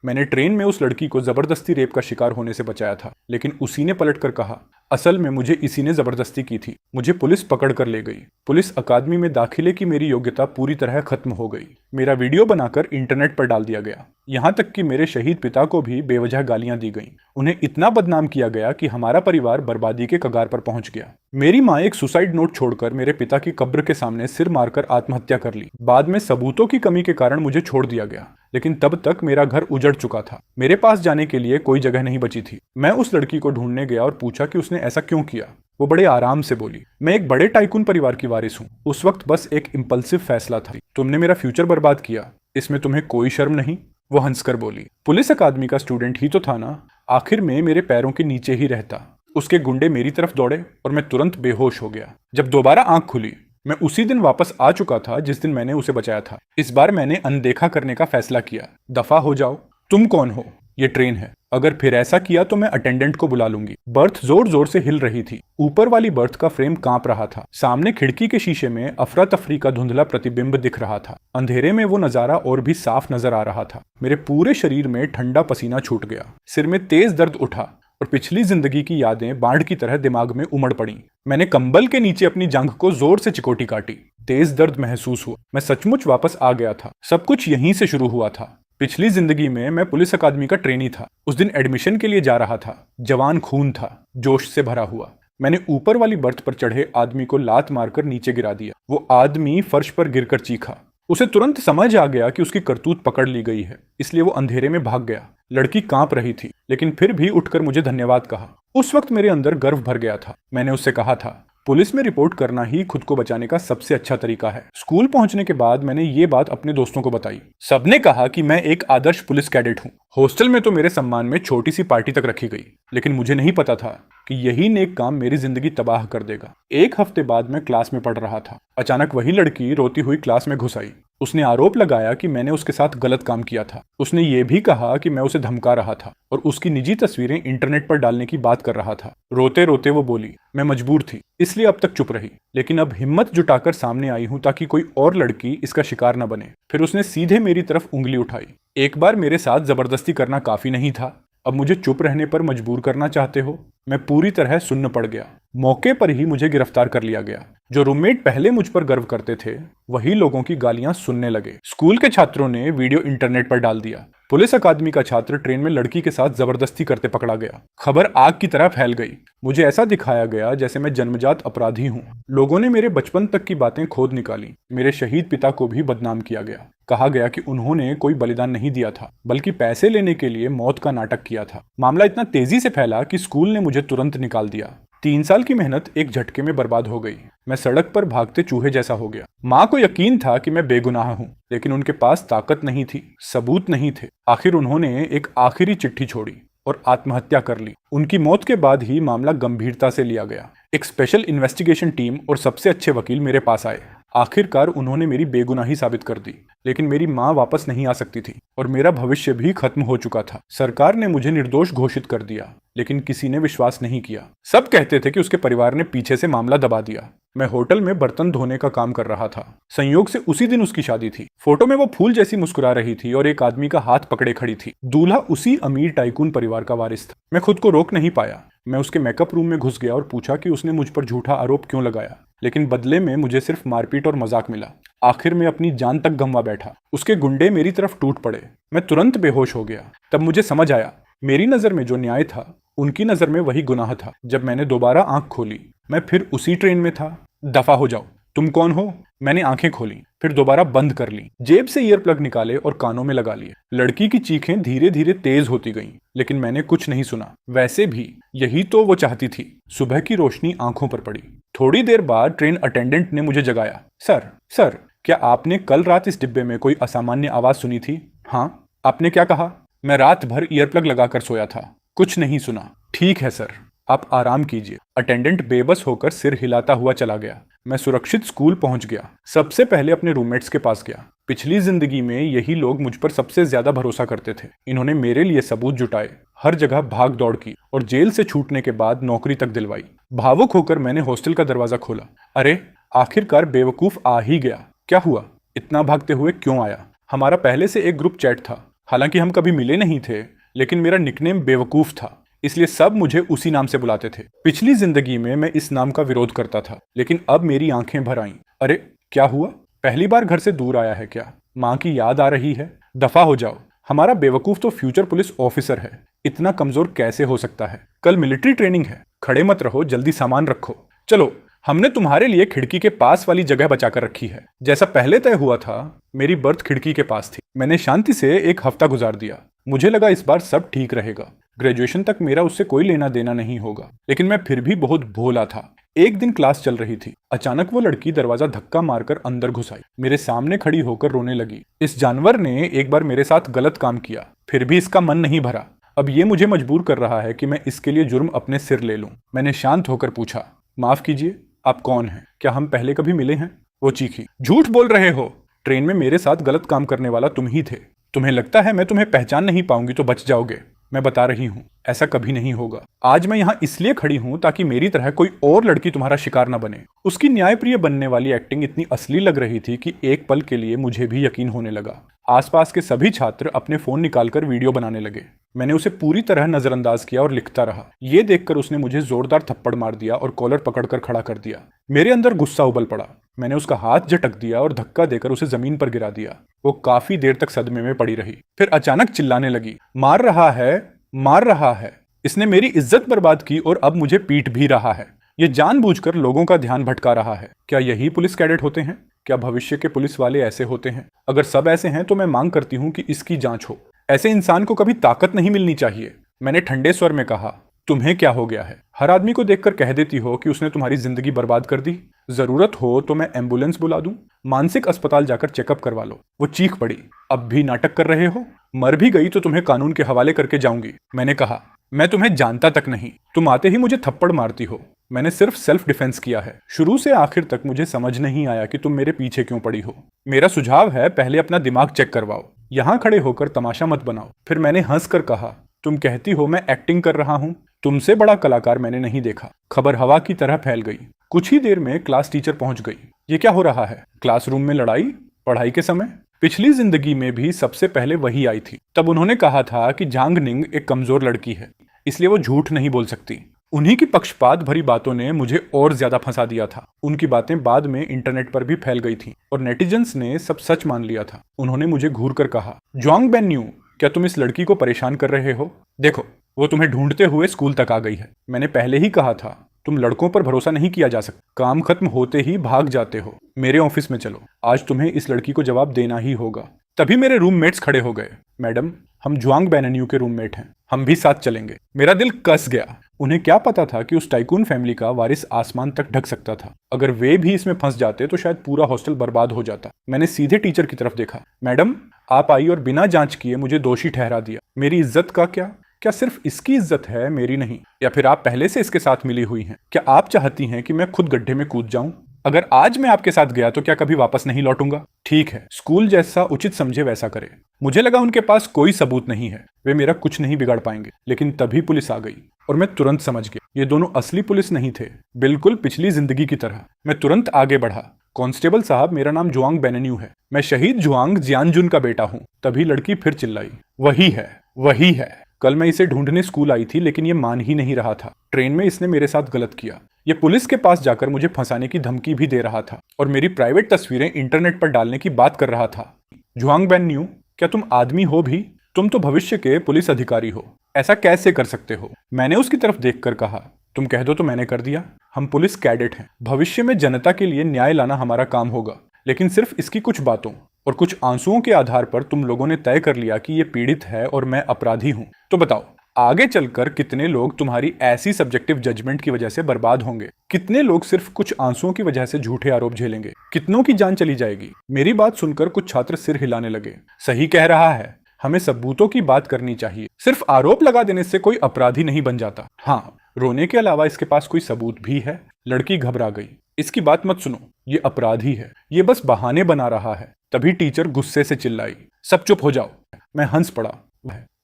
मैंने ट्रेन में उस लड़की को जबरदस्ती रेप का शिकार होने से बचाया था, लेकिन उसी ने पलटकर कहा, असल में मुझे इसी ने जबरदस्ती की थी। मुझे पुलिस पकड़ कर ले गई। पुलिस अकादमी में दाखिले की मेरी योग्यता पूरी तरह खत्म हो गई। मेरा वीडियो बनाकर इंटरनेट पर डाल दिया गया। यहाँ तक कि मेरे शहीद पिता को भी बेवजह गालियां दी गईं। उन्हें इतना बदनाम किया गया कि हमारा परिवार बर्बादी के कगार पर पहुंच गया। मेरी माँ एक सुसाइड नोट छोड़कर मेरे पिता की कब्र के सामने सिर मारकर आत्महत्या कर ली। बाद में सबूतों की कमी के कारण मुझे छोड़ दिया गया, लेकिन तब तक मेरा घर उजड़ चुका था। मेरे पास जाने के लिए कोई जगह नहीं बची थी। मैं उस लड़की को ढूंढने गया और पूछा कि उसने ऐसा क्यों किया। वो बड़े आराम से बोली, मैं एक बड़े टाइकून परिवार की वारिस हूँ। उस वक्त बस एक इम्पल्सिव फैसला था। तुमने मेरा फ्यूचर बर्बाद किया, इसमें तुम्हें कोई शर्म नहीं? वो हंसकर बोली, पुलिस अकादमी का स्टूडेंट ही तो था ना। आखिर में मेरे पैरों के नीचे ही रहता। उसके गुंडे मेरी तरफ दौड़े और मैं तुरंत बेहोश हो गया। जब दोबारा आंख खुली, मैं उसी दिन वापस आ चुका था जिस दिन मैंने उसे बचाया था। इस बार मैंने अनदेखा करने का फैसला किया। दफा हो जाओ। तुम कौन हो? ये ट्रेन है। अगर फिर ऐसा किया तो मैं अटेंडेंट को बुला लूंगी। बर्थ जोर जोर से हिल रही थी। ऊपर वाली बर्थ का फ्रेम कांप रहा था। सामने खिड़की के शीशे में अफरा तफरी का धुंधला प्रतिबिंब दिख रहा था। अंधेरे में वो नजारा और भी साफ नजर आ रहा था। मेरे पूरे शरीर में ठंडा पसीना छूट गया। सिर में तेज दर्द उठा और पिछली जिंदगी की यादें बाढ़ की तरह दिमाग में उमड़ पड़ी। मैंने कंबल के नीचे अपनी जांघ को जोर से चिकोटी काटी। तेज दर्द महसूस हुआ। मैं सचमुच वापस आ गया था। सब कुछ यहीं से शुरू हुआ था। पिछली जिंदगी में मैं पुलिस अकादमी का ट्रेनी था। उस दिन एडमिशन के लिए जा रहा था। जवान खून था, जोश से भरा हुआ। मैंने ऊपर वाली बर्थ पर चढ़े आदमी को लात मारकर नीचे गिरा दिया। वो आदमी फर्श पर गिरकर चीखा। उसे तुरंत समझ आ गया कि उसकी करतूत पकड़ ली गई है, इसलिए वो अंधेरे में भाग गया। लड़की कांप रही थी, लेकिन फिर भी उठकर मुझे धन्यवाद कहा। उस वक्त मेरे अंदर गर्व भर गया था। मैंने उससे कहा था, पुलिस में रिपोर्ट करना ही खुद को बचाने का सबसे अच्छा तरीका है। स्कूल पहुंचने के बाद मैंने ये बात अपने दोस्तों को बताई। सबने कहा कि मैं एक आदर्श पुलिस कैडेट हूँ। हॉस्टल में तो मेरे सम्मान में छोटी सी पार्टी तक रखी गई, लेकिन मुझे नहीं पता था कि यही नेक काम मेरी जिंदगी तबाह कर देगा। एक हफ्ते बाद मैं क्लास में पढ़ रहा था। अचानक वही लड़की रोती हुई क्लास में घुस आई। उसने आरोप लगाया कि मैंने उसके साथ गलत काम किया था। उसने ये भी कहा कि मैं उसे धमका रहा था और उसकी निजी तस्वीरें इंटरनेट पर डालने की बात कर रहा था। रोते रोते वो बोली, मैं मजबूर थी, इसलिए अब तक चुप रही, लेकिन अब हिम्मत जुटाकर सामने आई हूं ताकि कोई और लड़की इसका शिकार न बने। फिर उसने सीधे मेरी तरफ उंगली उठाई। एक बार मेरे साथ जबरदस्ती करना काफी नहीं था, अब मुझे चुप रहने पर मजबूर करना चाहते हो? मैं पूरी तरह सुन्न पड़ गया। मौके पर ही मुझे गिरफ्तार कर लिया गया। जो रूममेट पहले मुझ पर गर्व करते थे, वही लोगों की गालियां सुनने लगे। स्कूल के छात्रों ने वीडियो इंटरनेट पर डाल दिया। पुलिस अकादमी का छात्र ट्रेन में लड़की के साथ जबरदस्ती करते पकड़ा गया। खबर आग की तरह फैल गई। मुझे ऐसा दिखाया गया जैसे मैं जन्मजात अपराधी हूँ। लोगों ने मेरे बचपन तक की बातें खोद निकाली। मेरे शहीद पिता को भी बदनाम किया गया। कहा गया कि उन्होंने कोई बलिदान नहीं दिया था, बल्कि पैसे लेने के लिए मौत का नाटक किया था। मामला इतना तेजी से फैला कि स्कूल ने मुझे तुरंत निकाल दिया। 3 साल की मेहनत एक झटके में बर्बाद हो गई। मैं सड़क पर भागते चूहे जैसा हो गया। माँ को यकीन था कि मैं बेगुनाह हूँ, लेकिन उनके पास ताकत नहीं थी, सबूत नहीं थे। आखिर उन्होंने एक आखिरी चिट्ठी छोड़ी और आत्महत्या कर ली। उनकी मौत के बाद ही मामला गंभीरता से लिया गया। एक स्पेशल इन्वेस्टिगेशन टीम और सबसे अच्छे वकील मेरे पास आए। आखिरकार उन्होंने मेरी बेगुनाही साबित कर दी, लेकिन मेरी माँ वापस नहीं आ सकती थी और मेरा भविष्य भी खत्म हो चुका था। सरकार ने मुझे निर्दोष घोषित कर दिया, लेकिन किसी ने विश्वास नहीं किया। सब कहते थे कि उसके परिवार ने पीछे से मामला दबा दिया। मैं होटल में बर्तन धोने का काम कर रहा था। संयोग से उसी दिन उसकी शादी थी। फोटो में वो फूल जैसी मुस्कुरा रही थी और एक आदमी का हाथ पकड़े खड़ी थी। दूल्हा उसी अमीर टाइकून परिवार का वारिस था। मैं खुद को रोक नहीं पाया। मैं उसके मेकअप रूम में घुस गया और पूछा कि उसने मुझ पर झूठा आरोप क्यों लगाया, लेकिन बदले में मुझे सिर्फ मारपीट और मजाक मिला। आखिर में अपनी जान तक गंवा बैठा। उसके गुंडे मेरी तरफ टूट पड़े। मैं तुरंत बेहोश हो गया। तब मुझे समझ आया, मेरी नजर में जो न्याय था, उनकी नजर में वही गुनाह था। जब मैंने दोबारा आंख खोली, मैं फिर उसी ट्रेन में था। दफा हो जाओ। तुम कौन हो? मैंने आंखें खोली, फिर दोबारा बंद कर ली। जेब से ईयर प्लग निकाले और कानों में लगा लिए। लड़की की चीखें धीरे धीरे तेज होती गईं, लेकिन मैंने कुछ नहीं सुना। वैसे भी यही तो वो चाहती थी। सुबह की रोशनी आंखों पर पड़ी। थोड़ी देर बाद ट्रेन अटेंडेंट ने मुझे जगाया। सर, क्या आपने कल रात इस डिब्बे में कोई असामान्य आवाज सुनी थी? हाँ। आपने क्या कहा? मैं रात भर ईयर प्लग लगाकर सोया था, कुछ नहीं सुना। ठीक है सर, आप आराम कीजिए। अटेंडेंट बेबस होकर सिर हिलाता हुआ चला गया। मैं सुरक्षित स्कूल पहुंच गया। सबसे पहले अपने रूममेट्स के पास गया। पिछली जिंदगी में यही लोग मुझ पर सबसे ज्यादा भरोसा करते थे। इन्होंने मेरे लिए सबूत जुटाए, हर जगह भाग दौड़ की और जेल से छूटने के बाद नौकरी तक दिलवाई। भावुक होकर मैंने हॉस्टल का दरवाजा खोला। अरे, आखिरकार बेवकूफ आ ही गया। क्या हुआ? इतना भागते हुए क्यों आया? हमारा पहले से एक ग्रुप चैट था। हालांकि हम कभी मिले नहीं थे, लेकिन मेरा निकनेम बेवकूफ था, इसलिए सब मुझे उसी नाम से बुलाते थे। पिछली जिंदगी में मैं इस नाम का विरोध करता था, लेकिन अब मेरी आंखें भर आईं। अरे क्या हुआ? पहली बार घर से दूर आया है क्या? माँ की याद आ रही है? दफा हो जाओ। हमारा बेवकूफ तो फ्यूचर पुलिस ऑफिसर है, इतना कमजोर कैसे हो सकता है? कल मिलिट्री ट्रेनिंग है, खड़े मत रहो, जल्दी सामान रखो। चलो, हमने तुम्हारे लिए खिड़की के पास वाली जगह बचाकर रखी है। जैसा पहले तय हुआ था, मेरी बर्थ खिड़की के पास थी। मैंने शांति से एक हफ्ता गुजार दिया। मुझे लगा इस बार सब ठीक रहेगा, ग्रेजुएशन तक मेरा उससे कोई लेना देना नहीं होगा, लेकिन मैं फिर भी बहुत भोला था। एक दिन क्लास चल रही थी, अचानक वो लड़की दरवाजा धक्का मारकर अंदर घुस आई। मेरे सामने खड़ी होकर रोने लगी। इस जानवर ने एक बार मेरे साथ गलत काम किया, फिर भी इसका मन नहीं भरा। अब ये मुझे मजबूर कर रहा है कि मैं इसके लिए जुर्म अपने सिर ले लूं। मैंने शांत होकर पूछा, माफ कीजिए, आप कौन हैं? क्या हम पहले कभी मिले हैं? वो चीखी, झूठ बोल रहे हो, ट्रेन में मेरे साथ गलत काम करने वाला तुम ही थे। तुम्हें लगता है मैं तुम्हें पहचान नहीं पाऊंगी तो बच जाओगे? मैं बता रही हूँ, ऐसा कभी नहीं होगा। आज मैं यहाँ इसलिए खड़ी हूँ ताकि मेरी तरह कोई और लड़की तुम्हारा शिकार न बने। उसकी न्यायप्रिय बनने वाली एक्टिंग इतनी असली लग रही थी कि एक पल के लिए मुझे भी यकीन होने लगा। आसपास के सभी छात्र अपने फोन निकालकर वीडियो बनाने लगे। मैंने उसे पूरी तरह नजरअंदाज किया और लिखता रहा। ये देखकर उसने मुझे जोरदार थप्पड़ मार दिया और कॉलर पकड़कर खड़ा कर दिया। मेरे अंदर गुस्सा उबल पड़ा। मैंने उसका हाथ झटक दिया और धक्का देकर उसे जमीन पर गिरा दिया। वो काफी देर तक सदमे में पड़ी रही, फिर अचानक चिल्लाने लगी, मार रहा है, मार रहा है। इसने मेरी इज्जत बर्बाद की और अब मुझे पीट भी रहा है। ये जानबूझकर लोगों का ध्यान भटका रहा है। क्या यही पुलिस कैडेट होते हैं? क्या भविष्य के पुलिस वाले ऐसे होते हैं? अगर सब ऐसे हैं तो मैं मांग करती हूँ कि इसकी जांच हो। ऐसे इंसान को कभी ताकत नहीं मिलनी चाहिए। मैंने ठंडे स्वर में कहा, तुम्हें क्या हो गया है? हर आदमी को देखकर कह देती हो कि उसने तुम्हारी जिंदगी बर्बाद कर दी। जरूरत हो तो मैं एम्बुलेंस बुला दूं, मानसिक अस्पताल जाकर चेकअप करवा लो। वो चीख पड़ी, अब भी नाटक कर रहे हो? मर भी गई तो तुम्हें कानून के हवाले करके जाऊंगी। मैंने कहा, मैं तुम्हें जानता तक नहीं, तुम आते ही मुझे थप्पड़ मारती हो। मैंने सिर्फ सेल्फ डिफेंस किया है। शुरू से आखिर तक मुझे समझ नहीं आया कि तुम मेरे पीछे क्यों पड़ी हो। मेरा सुझाव है, पहले अपना दिमाग चेक करवाओ, यहाँ खड़े होकर तमाशा मत बनाओ। फिर मैंने हंसकर कहा, तुम कहती हो मैं एक्टिंग कर रहा हूँ? तुमसे बड़ा कलाकार मैंने नहीं देखा। खबर हवा की तरह फैल गई। कुछ ही देर में क्लास टीचर पहुंच गई। ये क्या हो रहा है? क्लासरूम में लड़ाई? पढ़ाई के समय? पिछली जिंदगी में भी सबसे पहले वही आई थी। तब उन्होंने कहा था कि झांग निंग एक कमजोर लड़की है, इसलिए वो झूठ नहीं बोल सकती। उन्हीं की पक्षपात भरी बातों ने मुझे और ज्यादा फंसा दिया था। उनकी बातें बाद में इंटरनेट पर भी फैल गई थी और नेटिजन्स ने सब सच मान लिया था। उन्होंने मुझे घूर कर कहा, ज्वांग बेन्यू, क्या तुम इस लड़की को परेशान कर रहे हो? देखो, वो तुम्हें ढूंढते हुए स्कूल तक आ गई है। मैंने पहले ही कहा था, तुम लड़कों पर भरोसा नहीं किया जा सकता। काम खत्म होते ही भाग जाते हो। मेरे ऑफिस में चलो, आज तुम्हें इस लड़की को जवाब देना ही होगा। तभी मेरे रूममेट्स खड़े हो गए। मैडम, हम ज्वांग बेनन्यू के रूममेट हैं, हम भी साथ चलेंगे। मेरा दिल कस गया। उन्हें क्या पता था कि उस टाइकून फैमिली का वारिस आसमान तक ढक सकता था। अगर वे भी इसमें फंस जाते तो शायद पूरा हॉस्टल बर्बाद हो जाता। मैंने सीधे टीचर की तरफ देखा। मैडम, आप आई और बिना जांच किए मुझे दोषी ठहरा दिया। मेरी इज्जत का क्या? क्या सिर्फ इसकी इज्जत है, मेरी नहीं? या फिर आप पहले से इसके साथ मिली हुई हैं? क्या आप चाहती हैं कि मैं खुद गड्ढे में कूद जाऊं? अगर आज मैं आपके साथ गया तो क्या कभी वापस नहीं लौटूंगा? ठीक है, स्कूल जैसा उचित समझे वैसा करे। मुझे लगा उनके पास कोई सबूत नहीं है, वे मेरा कुछ नहीं बिगाड़ पाएंगे। लेकिन तभी पुलिस आ गई और मैं तुरंत समझ गया, ये दोनों असली पुलिस नहीं थे, बिल्कुल पिछली जिंदगी की तरह। मैं तुरंत आगे बढ़ा। कांस्टेबल साहब, मेरा नाम जुआंग बेनन्यू है, मैं शहीद जुआंग जियानजुन का बेटा हूँ। तभी लड़की फिर चिल्लाई, वही है, वही है। कल मैं इसे ढूंढने स्कूल आई थी, लेकिन ये मान ही नहीं रहा था। ट्रेन में इसने मेरे साथ गलत किया। ये पुलिस के पास जाकर मुझे फंसाने की धमकी भी दे रहा था और मेरी प्राइवेट तस्वीरें इंटरनेट पर डालने की बात कर रहा था। जुआंग बेनन्यू, क्या तुम आदमी हो भी? तुम तो भविष्य के पुलिस अधिकारी हो, ऐसा कैसे कर सकते हो? मैंने उसकी तरफ देखकर कहा, तुम कह दो तो मैंने कर दिया। हम पुलिस कैडेट हैं, भविष्य में जनता के लिए न्याय लाना हमारा काम होगा। लेकिन सिर्फ इसकी कुछ बातों और कुछ आंसुओं के आधार पर तुम लोगों ने तय कर लिया कि ये पीड़ित है और मैं अपराधी हूं। तो बताओ, आगे चलकर कितने लोग तुम्हारी ऐसी सब्जेक्टिव जजमेंट की वजह से बर्बाद होंगे? कितने लोग सिर्फ कुछ आंसुओं की वजह से झूठे आरोप झेलेंगे? कितनों की जान चली जाएगी? मेरी बात सुनकर कुछ छात्र सिर हिलाने लगे। सही कह रहा है, हमें सबूतों की बात करनी चाहिए। सिर्फ आरोप लगा देने से कोई अपराधी नहीं बन जाता। हाँ, रोने के अलावा इसके पास कोई सबूत भी है? लड़की घबरा गई। इसकी बात मत सुनो, ये अपराधी है, ये बस बहाने बना रहा है। तभी टीचर गुस्से से चिल्लाई, सब चुप हो जाओ। मैं हंस पड़ा।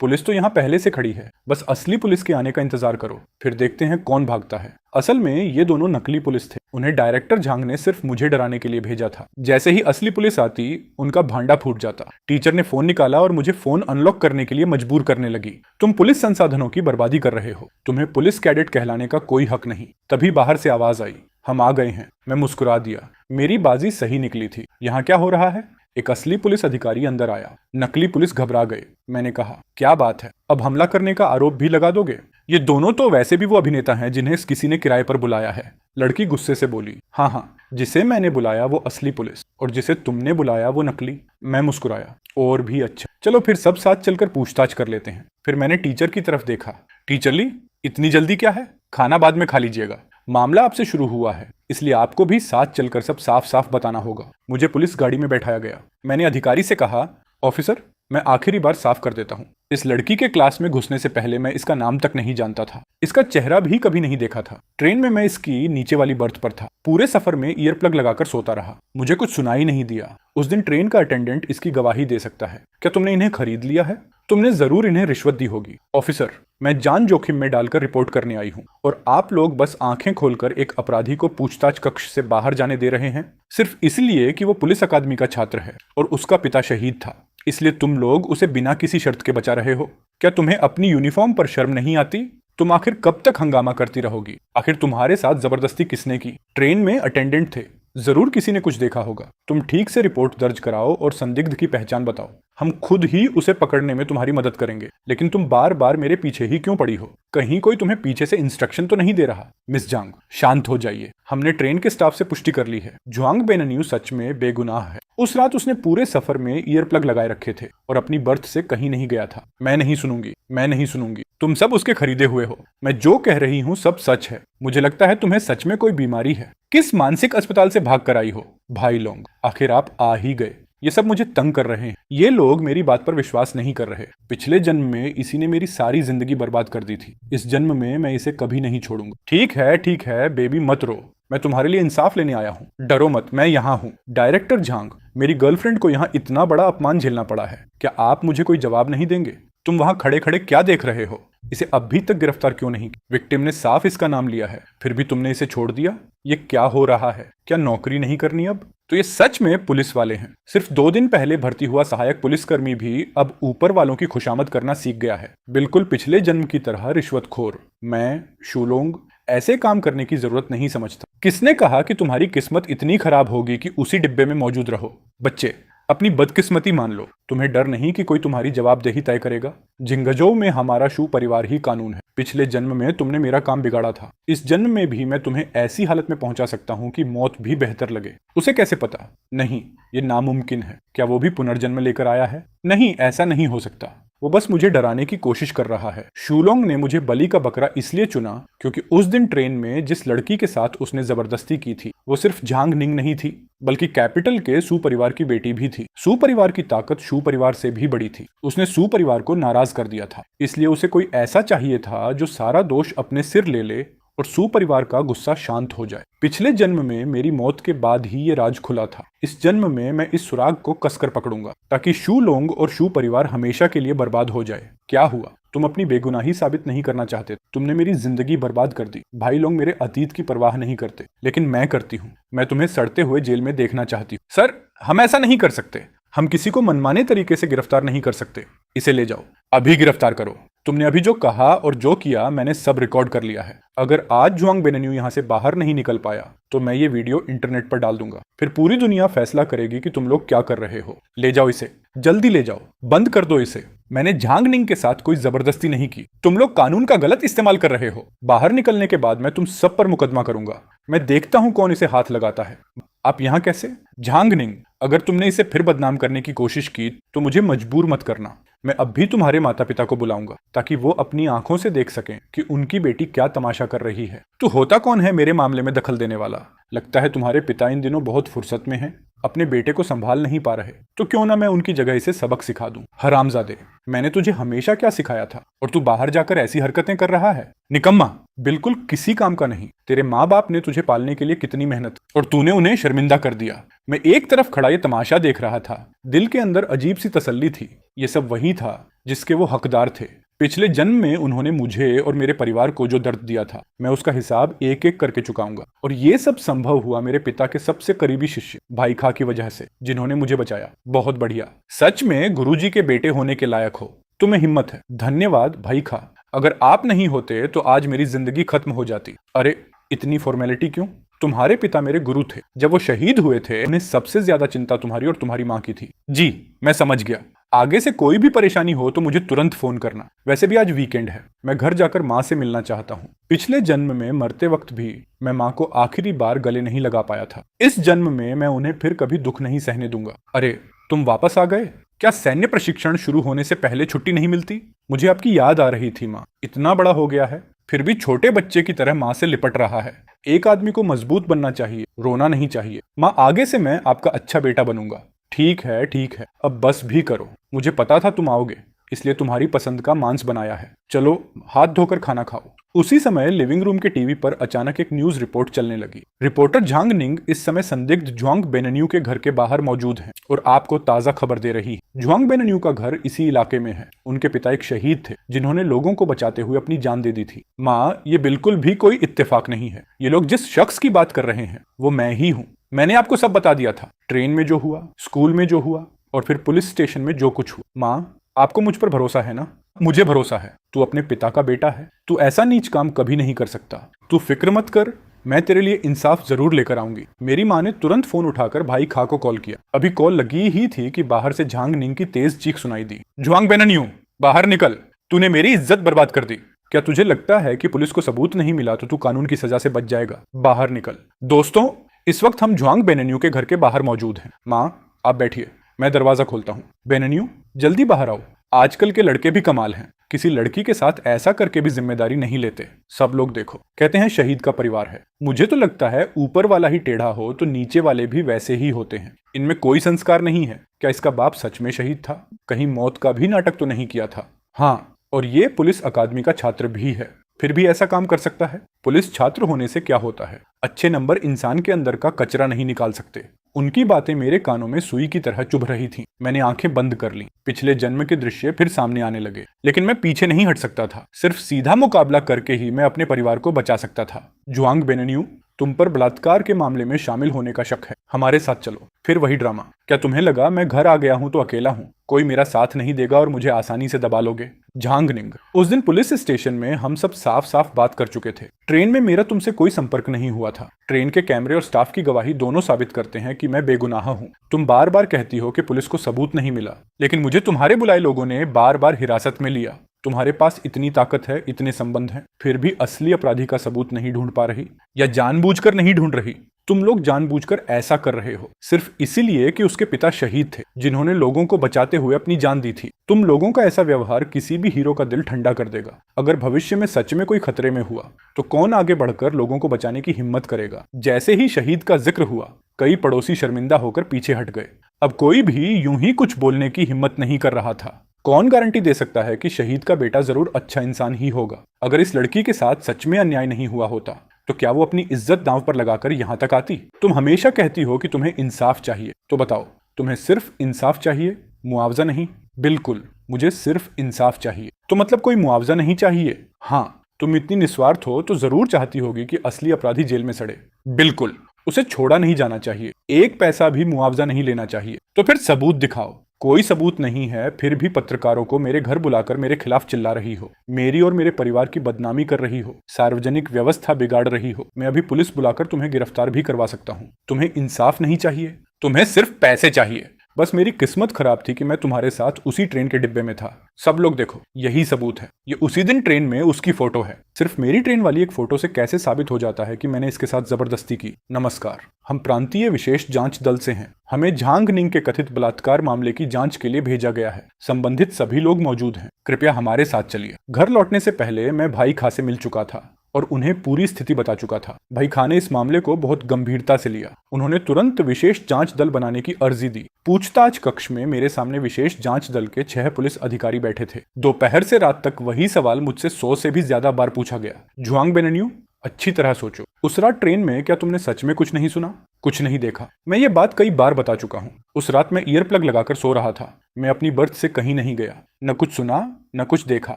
पुलिस तो यहाँ पहले से खड़ी है, बस असली पुलिस के आने का इंतजार करो, फिर देखते हैं कौन भागता है। असल में ये दोनों नकली पुलिस थे। उन्हें डायरेक्टर झांग ने सिर्फ मुझे डराने के लिए भेजा था। जैसे ही असली पुलिस आती उनका भांडा फूट जाता। टीचर ने फोन निकाला और मुझे फोन अनलॉक करने के लिए मजबूर करने लगी। तुम पुलिस संसाधनों की बर्बादी कर रहे हो, तुम्हें पुलिस कैडेट कहलाने का कोई हक नहीं। तभी बाहर से आवाज आई, हम आ गए हैं। मैं मुस्कुरा दिया, मेरी बाजी सही निकली थी। यहाँ क्या हो रहा है? एक असली पुलिस अधिकारी अंदर आया। नकली पुलिस घबरा गए। मैंने कहा, क्या बात है, अब हमला करने का आरोप भी लगा दोगे? ये दोनों तो वैसे भी वो अभिनेता हैं जिन्हें किसी ने किराए पर बुलाया है। लड़की गुस्से से बोली, हाँ हाँ, जिसे मैंने बुलाया वो असली पुलिस और जिसे तुमने बुलाया वो नकली। मैं मुस्कुराया, और भी अच्छा, चलो फिर सब साथ चलकर पूछताछ कर लेते हैं। फिर मैंने टीचर की तरफ देखा। टीचर ली, इतनी जल्दी क्या है? खाना बाद में खा लीजिएगा। मामला आपसे शुरू हुआ है, इसलिए आपको भी साथ चलकर सब साफ साफ बताना होगा। मुझे पुलिस गाड़ी में बैठाया गया। मैंने अधिकारी से कहा, ऑफिसर, मैं आखिरी बार साफ कर देता हूँ, इस लड़की के क्लास में घुसने से पहले मैं इसका नाम तक नहीं जानता था, इसका चेहरा भी कभी नहीं देखा था। ट्रेन में मैं इसकी नीचे वाली बर्थ पर था। पूरे सफर में ईयर प्लग लगाकर सोता रहा। मुझे कुछ सुनाई नहीं दिया। उस दिन ट्रेन का अटेंडेंट इसकी गवाही दे सकता है। क्या तुमने इन्हें खरीद लिया है? तुमने जरूर इन्हें रिश्वत दी होगी। ऑफिसर, मैं जान जोखिम में डालकर रिपोर्ट करने आई हूँ और आप लोग बस आंखें खोलकर एक अपराधी को पूछताछ कक्ष से बाहर जाने दे रहे हैं सिर्फ इसलिए कि वो पुलिस अकादमी का छात्र है और उसका पिता शहीद था। इसलिए तुम लोग उसे बिना किसी शर्त के बचा रहे हो। क्या तुम्हें अपनी यूनिफॉर्म पर शर्म नहीं आती? तुम आखिर कब तक हंगामा करती रहोगी? आखिर तुम्हारे साथ जबरदस्ती किसने की? ट्रेन में अटेंडेंट थे, जरूर किसी ने कुछ देखा होगा। तुम ठीक से रिपोर्ट दर्ज कराओ और संदिग्ध की पहचान बताओ। हम खुद ही उसे पकड़ने में तुम्हारी मदद करेंगे। लेकिन तुम बार बार मेरे पीछे ही क्यों पड़ी हो? कहीं कोई तुम्हें पीछे से इंस्ट्रक्शन तो नहीं दे रहा? मिस जांग, शांत हो जाइए। हमने ट्रेन के स्टाफ से पुष्टि कर ली है, जुआंग बेनन्यू सच में बेगुनाह है। उस रात उसने पूरे सफर में ईयर प्लग लगाए रखे थे और अपनी बर्थ से कहीं नहीं गया था। मैं नहीं सुनूंगी, मैं नहीं सुनूंगी। तुम सब उसके खरीदे हुए हो। मैं जो कह रही हूँ सब सच है। मुझे लगता है तुम्हें सच में कोई बीमारी है। किस मानसिक अस्पताल से भाग कर आई हो? भाई लोंग, आखिर आप आ ही गए। ये सब मुझे तंग कर रहे हैं। ये लोग मेरी बात पर विश्वास नहीं कर रहे। पिछले जन्म में इसी ने मेरी सारी जिंदगी बर्बाद कर दी थी। इस जन्म में मैं इसे कभी नहीं छोड़ूंगा। ठीक है बेबी, मत रो। मैं तुम्हारे लिए इंसाफ लेने आया हूँ। डरो मत, मैं यहाँ हूँ। डायरेक्टर झांग, मेरी गर्लफ्रेंड को यहाँ इतना बड़ा अपमान झेलना पड़ा है। क्या आप मुझे कोई जवाब नहीं देंगे? तुम वहां खड़े खड़े क्या देख रहे हो? इसे अभी तक गिरफ्तार क्यों नहीं? विक्टिम ने साफ इसका नाम लिया है, फिर भी तुमने इसे छोड़ दिया। ये क्या हो रहा है? क्या नौकरी नहीं करनी अब? तो ये सच में पुलिस वाले हैं। सिर्फ 2 दिन पहले भर्ती हुआ सहायक पुलिसकर्मी भी अब ऊपर वालों की खुशामद करना सीख गया है, बिल्कुल पिछले जन्म की तरह रिश्वतखोर। मैं शूलोंग ऐसे काम करने की जरूरत नहीं समझता। किसने कहा कि तुम्हारी किस्मत इतनी खराब होगी कि उसी डिब्बे में मौजूद रहो? बच्चे, अपनी बदकिस्मती मान लो। तुम्हें डर नहीं कि कोई तुम्हारी जवाबदेही तय करेगा? जिंगजो में हमारा शू परिवार ही कानून है। पिछले जन्म में तुमने मेरा काम बिगाड़ा था। इस जन्म में भी मैं तुम्हें ऐसी हालत में पहुंचा सकता हूं कि मौत भी बेहतर लगे। उसे कैसे पता? नहीं, ये नामुमकिन है। क्या वो भी पुनर्जन्म लेकर आया है? नहीं, ऐसा नहीं हो सकता। वो बस मुझे डराने की कोशिश कर रहा है। शूलोंग ने मुझे बलि का बकरा इसलिए चुना क्योंकि उस दिन ट्रेन में जिस लड़की के साथ उसने जबरदस्ती की थी वो सिर्फ झांग निंग नहीं थी, बल्कि कैपिटल के सू परिवार की बेटी भी थी। सू परिवार की ताकत शू परिवार से भी बड़ी थी। उसने सू परिवार को नाराज कर दिया था, इसलिए उसे कोई ऐसा चाहिए था जो सारा दोष अपने सिर ले ले और सू परिवार का गुस्सा शांत हो जाए। पिछले जन्म में मेरी मौत के बाद ही ये राज खुला था। इस जन्म में मैं इस सुराग को कसकर पकड़ूंगा ताकि शू लोंग और शू परिवार हमेशा के लिए बर्बाद हो जाए। क्या हुआ? तुम अपनी बेगुनाही साबित नहीं करना चाहते। तुमने मेरी जिंदगी बर्बाद कर दी। भाई लोग मेरे अतीत की परवाह नहीं करते, लेकिन मैं करती हूँ। मैं तुम्हें सड़ते हुए जेल में देखना चाहती हूँ। सर, हम ऐसा नहीं कर सकते। हम किसी को मनमाने तरीके से गिरफ्तार नहीं कर सकते। इसे ले जाओ, अभी गिरफ्तार करो। तुमने अभी जो कहा और जो किया मैंने सब रिकॉर्ड कर लिया है। अगर आज जुआंग बेनन्यू यहाँ से बाहर नहीं निकल पाया तो मैं ये वीडियो इंटरनेट पर डाल दूंगा। फिर पूरी दुनिया फैसला करेगी कि तुम लोग क्या कर रहे हो। ले जाओ इसे, जल्दी ले जाओ, बंद कर दो इसे। मैंने झांग निंग के साथ कोई जबरदस्ती नहीं की। तुम लोग कानून का गलत इस्तेमाल कर रहे हो। बाहर निकलने के बाद मैं तुम सब पर मुकदमा करूंगा। मैं देखता हूं कौन इसे हाथ लगाता है। आप यहाँ कैसे? झांग निंग, अगर तुमने इसे फिर बदनाम करने की कोशिश की तो मुझे मजबूर मत करना। मैं अब भी तुम्हारे माता पिता को बुलाऊंगा ताकि वो अपनी आंखों से देख सकें कि उनकी बेटी क्या तमाशा कर रही है। तू होता कौन है मेरे मामले में दखल देने वाला? लगता है तुम्हारे पिता इन दिनों बहुत फुर्सत में हैं। अपने बेटे को संभाल नहीं पा रहे तो क्यों ना मैं उनकी जगह इसे सबक सिखा दूं। हरामजादे, मैंने तुझे हमेशा क्या सिखाया था और तू बाहर जाकर ऐसी हरकतें कर रहा है। निकम्मा, बिल्कुल किसी काम का नहीं। तेरे माँ बाप ने तुझे पालने के लिए कितनी मेहनत और तूने उन्हें शर्मिंदा कर दिया। मैं एक तरफ खड़ा ये तमाशा देख रहा था, दिल के अंदर अजीब सी तसल्ली थी। ये सब वही था जिसके वो हकदार थे। पिछले जन्म में उन्होंने मुझे और मेरे परिवार को जो दर्द दिया था, मैं उसका हिसाब एक एक करके चुकाऊंगा। और ये सब संभव हुआ मेरे पिता के सबसे करीबी शिष्य भाई खा की वजह से, जिन्होंने मुझे बचाया। बहुत बढ़िया, सच में गुरुजी के बेटे होने के लायक हो। तुम्हें हिम्मत है। धन्यवाद भाई खा। अगर आप नहीं होते तो आज मेरी जिंदगी खत्म हो जाती। अरे इतनी फॉर्मेलिटी क्यों? तुम्हारे पिता मेरे गुरु थे। जब वो शहीद हुए थे उन्हें सबसे ज्यादा चिंता तुम्हारी और तुम्हारी माँ की थी। जी मैं समझ गया। आगे से कोई भी परेशानी हो तो मुझे तुरंत फोन करना। वैसे भी आज वीकेंड है, मैं घर जाकर माँ से मिलना चाहता हूँ। पिछले जन्म में मरते वक्त भी मैं माँ को आखिरी बार गले नहीं लगा पाया था। इस जन्म में मैं उन्हें फिर कभी दुख नहीं सहने दूंगा। अरे तुम वापस आ गए? क्या सैन्य प्रशिक्षण शुरू होने से पहले छुट्टी नहीं मिलती? मुझे आपकी याद आ रही थी। माँ इतना बड़ा हो गया है फिर भी छोटे बच्चे की तरह माँ से लिपट रहा है। एक आदमी को मजबूत बनना चाहिए, रोना नहीं चाहिए। माँ आगे से मैं आपका अच्छा बेटा बनूंगा। ठीक है ठीक है, अब बस भी करो। मुझे पता था तुम आओगे, इसलिए तुम्हारी पसंद का मांस बनाया है। चलो हाथ धोकर खाना खाओ। उसी समय लिविंग रूम के टीवी पर अचानक एक न्यूज रिपोर्ट चलने लगी। रिपोर्टर झांग निंग इस समय संदिग्ध ज्वांग बेनन्यू के घर के बाहर मौजूद हैं और आपको ताजा खबर दे रही है। ज्वांग बेनन्यू का घर इसी इलाके में है। उनके पिता एक शहीद थे जिन्होंने लोगों को बचाते हुए अपनी जान दे दी थी। माँ ये बिल्कुल भी कोई इत्तेफाक नहीं है। ये लोग जिस शख्स की बात कर रहे हैं वो मैं ही हूँ। मैंने आपको सब बता दिया था, ट्रेन में जो हुआ, स्कूल में जो हुआ और फिर पुलिस स्टेशन में जो कुछ हुआ। माँ आपको मुझ पर भरोसा है ना? मुझे भरोसा है। तू अपने पिता का बेटा है, तू ऐसा नीच काम कभी नहीं कर सकता। तू फिक्र मत कर, मैं तेरे लिए इंसाफ जरूर लेकर आऊंगी। मेरी माँ ने तुरंत फोन उठाकर भाई खा को कॉल किया। अभी कॉल लगी ही थी कि बाहर से झांग निंग की तेज चीख सुनाई दी। ज्वांग बेनन्यू बाहर निकल, तूने मेरी इज्जत बर्बाद कर दी। क्या तुझे लगता है कि पुलिस को सबूत नहीं मिला तो तू कानून की सजा से बच जाएगा? बाहर निकल। दोस्तों इस वक्त हम ज्वांग बेनन्यू के घर के बाहर मौजूद हैं। माँ आप बैठिए, मैं दरवाजा खोलता हूँ। बेनन्यू जल्दी बाहर आओ। आजकल के लड़के भी कमाल हैं, किसी लड़की के साथ ऐसा करके भी जिम्मेदारी नहीं लेते। सब लोग देखो, कहते हैं शहीद का परिवार है। मुझे तो लगता है ऊपर वाला ही टेढ़ा हो तो नीचे वाले भी वैसे ही होते हैं। इनमें कोई संस्कार नहीं है। क्या इसका बाप सच में शहीद था? कहीं मौत का भी नाटक तो नहीं किया था? हाँ, और ये पुलिस अकादमी का छात्र भी है, फिर भी ऐसा काम कर सकता है। पुलिस छात्र होने से क्या होता है? अच्छे नंबर इंसान के अंदर का कचरा नहीं निकाल सकते। उनकी बातें मेरे कानों में सुई की तरह चुभ रही थीं। मैंने आंखें बंद कर लीं। पिछले जन्म के दृश्य फिर सामने आने लगे, लेकिन मैं पीछे नहीं हट सकता था। सिर्फ सीधा मुकाबला करके ही मैं अपने परिवार को बचा सकता था। ज्वांग बेनन्यू तुम पर बलात्कार के मामले में शामिल होने का शक है। हमारे साथ चलो। फिर वही ड्रामा। क्या तुम्हें लगा मैं घर आ गया हूं तो अकेला हूं, कोई मेरा साथ नहीं देगा और मुझे आसानी से दबा लोगे? झांग निंग उस दिन पुलिस स्टेशन में हम सब साफ साफ बात कर चुके थे। ट्रेन में मेरा तुमसे कोई संपर्क नहीं हुआ था। ट्रेन के कैमरे और स्टाफ की गवाही दोनों साबित करते हैं कि मैं बेगुनाह हूं। तुम बार बार कहती हो कि पुलिस को सबूत नहीं मिला, लेकिन मुझे तुम्हारे बुलाए लोगों ने बार बार हिरासत में लिया। तुम्हारे पास इतनी ताकत है, इतने संबंध हैं, फिर भी असली अपराधी का सबूत नहीं ढूंढ पा रही, या जानबूझकर नहीं ढूंढ रही। तुम लोग जानबूझकर ऐसा कर रहे हो सिर्फ इसीलिए कि उसके पिता शहीद थे जिन्होंने लोगों को बचाते हुए अपनी जान दी थी। तुम लोगों का ऐसा व्यवहार किसी भी हीरो का दिल ठंडा कर देगा। अगर भविष्य में सच में कोई खतरे में हुआ तो कौन आगे बढ़कर लोगों को बचाने की हिम्मत करेगा? जैसे ही शहीद का जिक्र हुआ, कई पड़ोसी शर्मिंदा होकर पीछे हट गए। अब कोई भी यूं ही कुछ बोलने की हिम्मत नहीं कर रहा था। कौन गारंटी दे सकता है कि शहीद का बेटा जरूर अच्छा इंसान ही होगा? अगर इस लड़की के साथ सच में अन्याय नहीं हुआ होता तो क्या वो अपनी इज्जत दांव पर लगाकर यहां तक आती? तुम हमेशा कहती हो कि तुम्हें इंसाफ चाहिए, तो बताओ तुम्हें सिर्फ इंसाफ चाहिए, मुआवजा नहीं? बिल्कुल, मुझे सिर्फ इंसाफ चाहिए। तो मतलब कोई मुआवजा नहीं चाहिए? हाँ, तुम इतनी निस्वार्थ हो तो जरूर चाहती होगी कि असली अपराधी जेल में सड़े। बिल्कुल, उसे छोड़ा नहीं जाना चाहिए, एक पैसा भी मुआवजा नहीं लेना चाहिए। तो फिर सबूत दिखाओ। कोई सबूत नहीं है, फिर भी पत्रकारों को मेरे घर बुलाकर मेरे खिलाफ चिल्ला रही हो, मेरी और मेरे परिवार की बदनामी कर रही हो, सार्वजनिक व्यवस्था बिगाड़ रही हो। मैं अभी पुलिस बुलाकर तुम्हें गिरफ्तार भी करवा सकता हूँ। तुम्हें इंसाफ नहीं चाहिए, तुम्हें सिर्फ पैसे चाहिए। बस मेरी किस्मत खराब थी कि मैं तुम्हारे साथ उसी ट्रेन के डिब्बे में था। सब लोग देखो, यही सबूत है। ये उसी दिन ट्रेन में उसकी फोटो है। सिर्फ मेरी ट्रेन वाली एक फोटो से कैसे साबित हो जाता है कि मैंने इसके साथ जबरदस्ती की? नमस्कार, हम प्रांतीय विशेष जांच दल से हैं। हमें झांग निंग के कथित बलात्कार मामले की जांच के लिए भेजा गया है। संबंधित सभी लोग मौजूद हैं, कृपया हमारे साथ चलिए। घर लौटने से पहले मैं भाई खा से मिल चुका था। और उन्हें पूरी स्थिति बता चुका था। भाई खान ने इस मामले को बहुत गंभीरता से लिया। उन्होंने तुरंत विशेष जांच दल बनाने की अर्जी दी। पूछताछ कक्ष में मेरे सामने विशेष जांच दल के 6 पुलिस अधिकारी बैठे थे। दोपहर से रात तक वही सवाल मुझसे 100 से भी ज्यादा बार पूछा गया। जुआंग बेनन्यू, अच्छी तरह सोचो, उस रात ट्रेन में क्या तुमने सच में कुछ नहीं सुना, कुछ नहीं देखा? मैं ये बात कई बार बता चुका हूँ। उस रात मैं ईयर प्लग लगाकर सो रहा था। मैं अपनी बर्थ से कहीं नहीं गया, न कुछ सुना न कुछ देखा।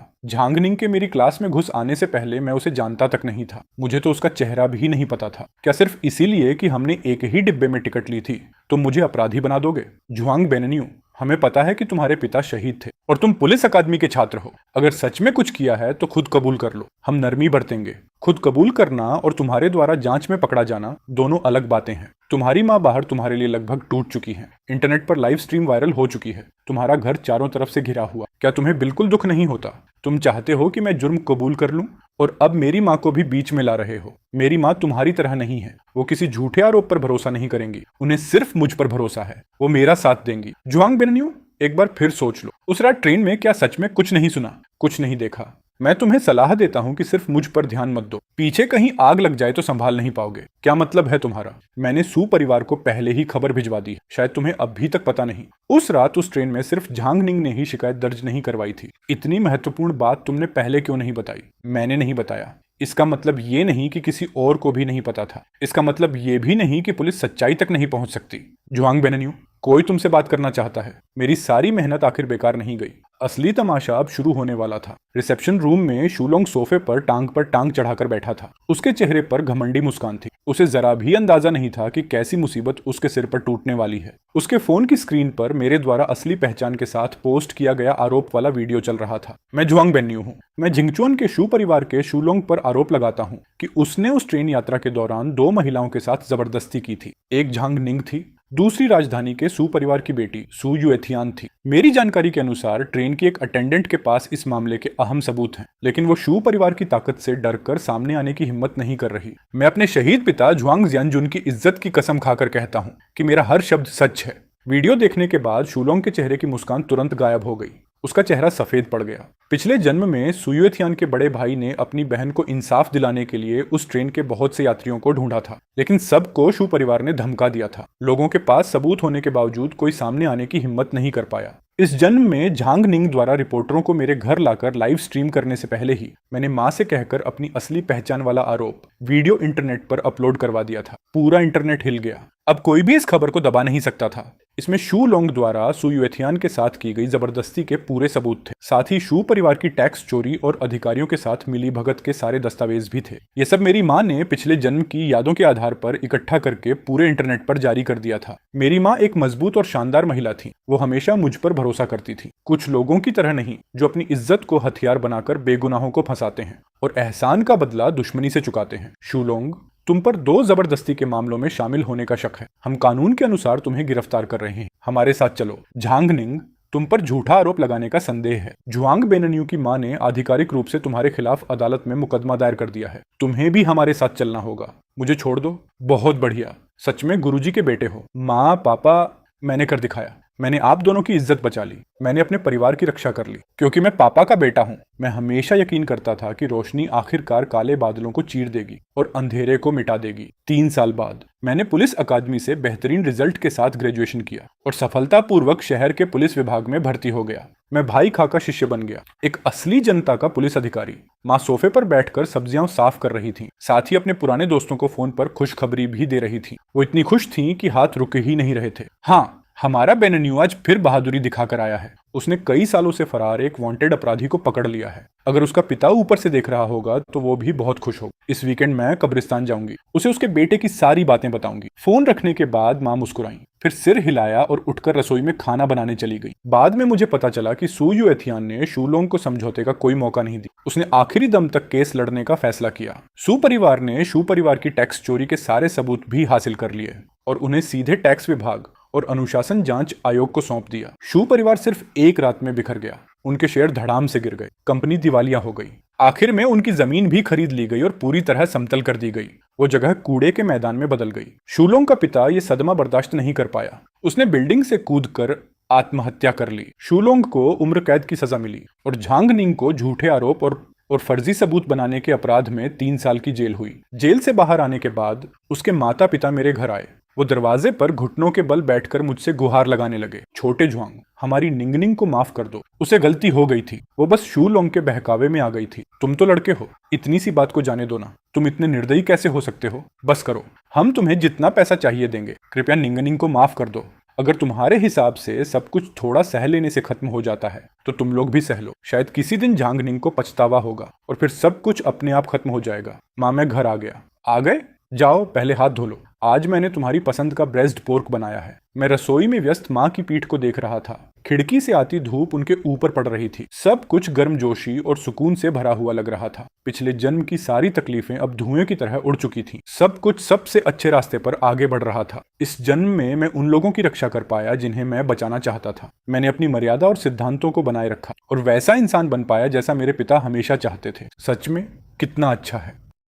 झांगनिंग के मेरी क्लास में घुस आने से पहले मैं उसे जानता तक नहीं था। मुझे तो उसका चेहरा भी नहीं पता था। क्या सिर्फ इसीलिए कि हमने एक ही डिब्बे में टिकट ली थी तुम मुझे अपराधी बना दोगे? जुआंग बेनन्यू, हमें पता है कि तुम्हारे पिता शहीद थे और तुम पुलिस अकादमी के छात्र हो। अगर सच में कुछ किया है तो खुद कबूल कर लो, हम नरमी बरतेंगे। खुद कबूल करना और तुम्हारे द्वारा जांच में पकड़ा जाना दोनों अलग बातें हैं। तुम्हारी माँ बाहर तुम्हारे लिए लगभग टूट चुकी है। इंटरनेट पर लाइव स्ट्रीम वायरल हो चुकी है। तुम्हारा घर चारों तरफ से घिरा हुआ। क्या तुम्हें बिल्कुल दुख नहीं होता? तुम चाहते हो कि मैं जुर्म कबूल कर लूं और अब मेरी माँ को भी बीच में ला रहे हो। मेरी माँ तुम्हारी तरह नहीं है। वो किसी झूठे आरोप पर भरोसा नहीं करेंगी। उन्हें सिर्फ मुझ पर भरोसा है। वो मेरा साथ देंगी। जुआंग बेनन्यू, एक बार फिर सोच लो। उस रात ट्रेन में क्या सच में कुछ नहीं सुना, कुछ नहीं देखा? मैं तुम्हें सलाह देता हूं कि सिर्फ मुझ पर ध्यान मत दो। पीछे कहीं आग लग जाए तो संभाल नहीं पाओगे। क्या मतलब है तुम्हारा? मैंने सू परिवार को पहले ही खबर भिजवा दी है। शायद तुम्हें अभी तक पता नहीं। उस रात उस ट्रेन में सिर्फ झांगनिंग ने ही शिकायत दर्ज नहीं करवाई थी। इतनी महत्वपूर्ण बात तुमने पहले क्यों नहीं बताई? मैंने नहीं बताया। इसका मतलब ये नहीं कि किसी और को भी नहीं पता था। इसका मतलब ये भी नहीं कि पुलिस सच्चाई तक नहीं पहुंच सकती। जुआंग बेनन्यू, कोई तुमसे बात करना चाहता है। मेरी सारी मेहनत आखिर बेकार नहीं गई। असली तमाशा अब शुरू होने वाला था। रिसेप्शन रूम में शूलोंग सोफे पर टांग चढ़ाकर बैठा था। उसके चेहरे पर घमंडी मुस्कान थी। उसे जरा भी अंदाजा नहीं था कि कैसी मुसीबत उसके सिर पर टूटने वाली है। उसके फोन की स्क्रीन पर मेरे द्वारा असली पहचान के साथ पोस्ट किया गया आरोप वाला वीडियो चल रहा था। मैं जुआंग बेनन्यू हूँ। मैं जिंगचुआन के शू परिवार के शूलोंग पर आरोप लगाता हूँ कि उसने उस ट्रेन यात्रा के दौरान 2 महिलाओं के साथ जबरदस्ती की थी। एक झांगनिंग थी, दूसरी राजधानी के सू परिवार की बेटी सू युएथियान थी। मेरी जानकारी के अनुसार ट्रेन की एक अटेंडेंट के पास इस मामले के अहम सबूत हैं, लेकिन वो शू परिवार की ताकत से डरकर सामने आने की हिम्मत नहीं कर रही। मैं अपने शहीद पिता जुआंग जियानजुन की इज्जत की कसम खाकर कहता हूँ कि मेरा हर शब्द सच है। वीडियो देखने के बाद शूलोंग के चेहरे की मुस्कान तुरंत गायब हो गई। उसका चेहरा सफेद पड़ गया। पिछले जन्म में सुयुएथियान के बड़े भाई ने अपनी बहन को इंसाफ दिलाने के लिए उस ट्रेन के बहुत से यात्रियों को ढूंढा था, लेकिन सबको शू परिवार ने धमका दिया था। लोगों के पास सबूत होने के बावजूद कोई सामने आने की हिम्मत नहीं कर पाया। इस जन्म में झांगनिंग द्वारा रिपोर्टरों को मेरे घर लाकर लाइव स्ट्रीम करने से पहले ही मैंने माँ से कहकर अपनी असली पहचान वाला आरोप वीडियो इंटरनेट पर अपलोड करवा दिया था। पूरा इंटरनेट हिल गया। अब कोई भी इस खबर को दबा नहीं सकता था। इसमें शू लोंग द्वारा सू युएथियान के साथ की गई जबरदस्ती के पूरे सबूत थे। साथ ही शू परिवार की टैक्स चोरी और अधिकारियों के साथ मिली भगत के सारे दस्तावेज भी थे। ये सब मेरी माँ ने पिछले जन्म की यादों के आधार पर इकट्ठा करके पूरे इंटरनेट पर जारी कर दिया था। मेरी माँ एक मजबूत और शानदार महिला थी। वो हमेशा मुझ पर भरोसा करती थी। कुछ लोगों की तरह नहीं, जो अपनी इज्जत को हथियार बनाकर बेगुनाहों को फंसाते हैं और एहसान का बदला दुश्मनी से चुकाते हैं। शूलोंग, तुम पर 2 जबरदस्ती के मामलों में शामिल होने का शक है। हम कानून के अनुसार तुम्हें गिरफ्तार कर रहे हैं। हमारे साथ चलो। झांगनिंग, तुम पर झूठा आरोप लगाने का संदेह है। जुआंग बेनन्यू की मां ने आधिकारिक रूप से तुम्हारे खिलाफ अदालत में मुकदमा दायर कर दिया है। तुम्हें भी हमारे साथ चलना होगा। मुझे छोड़ दो। बहुत बढ़िया, सच में गुरुजी के बेटे हो। माँ पापा, मैंने कर दिखाया। मैंने आप दोनों की इज्जत बचा ली। मैंने अपने परिवार की रक्षा कर ली। क्योंकि मैं पापा का बेटा हूँ। मैं हमेशा यकीन करता था कि रोशनी आखिरकार काले बादलों को चीर देगी और अंधेरे को मिटा देगी। 3 साल बाद मैंने पुलिस अकादमी से बेहतरीन रिजल्ट के साथ ग्रेजुएशन किया और सफलतापूर्वक शहर के पुलिस विभाग में भर्ती हो गया। मैं भाई खा का शिष्य बन गया, एक असली जनता का पुलिस अधिकारी। माँ सोफे पर बैठकर सब्जियां साफ कर रही थी, साथ ही अपने पुराने दोस्तों को फोन पर खुशखबरी भी दे रही थी। वो इतनी खुश थी कि हाथ रुके ही नहीं रहे थे। हाँ, हमारा बेनन्यू आज फिर बहादुरी दिखाकर आया है। उसने कई सालों से फरार एक वांटेड अपराधी को पकड़ लिया है। अगर उसका पिता ऊपर से देख रहा होगा तो वो भी बहुत खुश होगा। इस वीकेंड मैं कब्रिस्तान जाऊंगी। उसे उसके बेटे की सारी बातें बताऊंगी। फोन रखने के बाद माँ मुस्कुराई, फिर सिर हिलाया और उठकर रसोई में खाना बनाने चली गई। बाद में मुझे पता चला कि सू युएथियान ने शूलोंग को समझौते का कोई मौका नहीं दिया। उसने आखिरी दम तक केस लड़ने का फैसला किया। सू परिवार ने शू परिवार की टैक्स चोरी के सारे सबूत भी हासिल कर लिए और उन्हें सीधे टैक्स विभाग और अनुशासन जांच आयोग को सौंप दिया। शू परिवार सिर्फ एक रात में बिखर गया। उनके शेयर धड़ाम से गिर गए। कंपनी दिवालिया हो गई। आखिर में उनकी जमीन भी खरीद ली गई और पूरी तरह समतल कर दी गई। वो जगह कूड़े के मैदान में बदल गई। शूलोंग का पिता ये सदमा बर्दाश्त नहीं कर पाया। उसने बिल्डिंग से कूदकर आत्महत्या कर ली। शूलोंग को उम्र कैद की सजा मिली और झांगनिंग को झूठे आरोप और और फर्जी सबूत बनाने के अपराध में 3 साल की जेल हुई। जेल से बाहर आने के बाद उसके माता पिता मेरे घर आए। वो दरवाजे पर घुटनों के बल बैठकर मुझसे गुहार लगाने लगे, छोटे जुआंग, हमारी निंगनिंग को माफ कर दो, उसे गलती हो गई थी, वो बस शू लोंग के बहकावे में आ गई थी। तुम तो लड़के हो, इतनी सी बात को जाने दो ना। तुम इतने निर्दयी कैसे हो सकते हो? बस करो, हम तुम्हें जितना पैसा चाहिए देंगे, कृपया निंगनिंग को माफ कर दो। अगर तुम्हारे हिसाब से सब कुछ थोड़ा सह लेने से खत्म हो जाता है तो तुम लोग भी सह लो। शायद किसी दिन झांगनिंग को पछतावा होगा और फिर सब कुछ अपने आप खत्म हो जाएगा। माँ, मैं घर आ गया। आ गए? जाओ पहले हाथ धो लो। आज मैंने तुम्हारी पसंद का ब्रेस्ट पोर्क बनाया है। मैं रसोई में व्यस्त माँ की पीठ को देख रहा था। खिड़की से आती धूप उनके ऊपर पड़ रही थी। सब कुछ गर्मजोशी और सुकून से भरा हुआ लग रहा था। पिछले जन्म की सारी तकलीफें अब धुएं की तरह उड़ चुकी थीं। सब कुछ सबसे अच्छे रास्ते पर आगे बढ़ रहा था। इस जन्म में मैं उन लोगों की रक्षा कर पाया जिन्हें मैं बचाना चाहता था। मैंने अपनी मर्यादा और सिद्धांतों को बनाए रखा और वैसा इंसान बन पाया जैसा मेरे पिता हमेशा चाहते थे। सच में कितना अच्छा है।